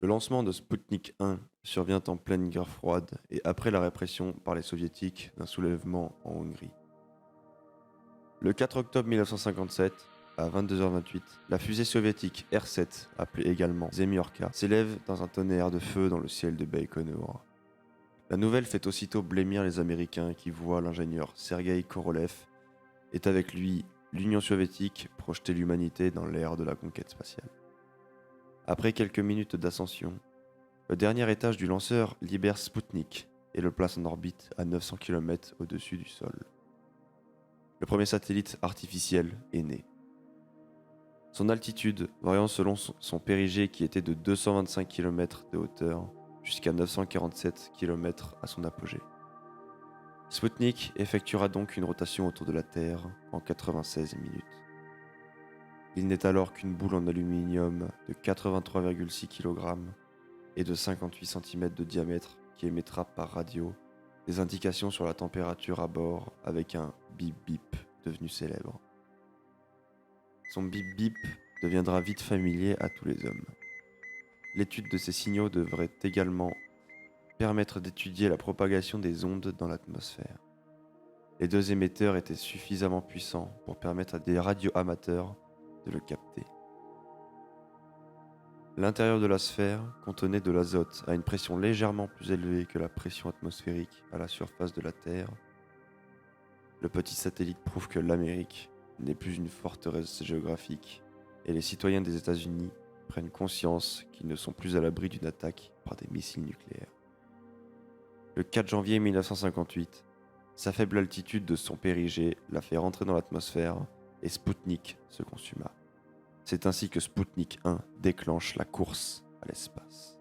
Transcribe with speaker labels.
Speaker 1: Le lancement de Spoutnik 1 survient en pleine guerre froide et après la répression par les soviétiques d'un soulèvement en Hongrie. Le 4 octobre 1957, à 22h28, la fusée soviétique R-7, appelée également Zemiorka, s'élève dans un tonnerre de feu dans le ciel de Baïkonour. La nouvelle fait aussitôt blêmir les Américains qui voient l'ingénieur Sergueï Korolev et avec lui l'Union soviétique projeter l'humanité dans l'ère de la conquête spatiale. Après quelques minutes d'ascension, le dernier étage du lanceur libère Spoutnik et le place en orbite à 900 km au-dessus du sol. Le premier satellite artificiel est né. Son altitude variant selon son périgée qui était de 225 km de hauteur jusqu'à 947 km à son apogée. Spoutnik effectuera donc une rotation autour de la Terre en 96 minutes. Il n'est alors qu'une boule en aluminium de 83,6 kg et de 58 cm de diamètre qui émettra par radio des indications sur la température à bord avec un bip bip devenu célèbre. Son bip bip deviendra vite familier à tous les hommes. L'étude de ces signaux devrait également permettre d'étudier la propagation des ondes dans l'atmosphère. Les deux émetteurs étaient suffisamment puissants pour permettre à des radioamateurs de le capter. L'intérieur de la sphère contenait de l'azote à une pression légèrement plus élevée que la pression atmosphérique à la surface de la Terre. Le petit satellite prouve que l'Amérique n'est plus une forteresse géographique et les citoyens des États-Unis prennent conscience qu'ils ne sont plus à l'abri d'une attaque par des missiles nucléaires. Le 4 janvier 1958, sa faible altitude de son périgée l'a fait rentrer dans l'atmosphère et Spoutnik se consuma. C'est ainsi que Spoutnik 1 déclenche la course à l'espace.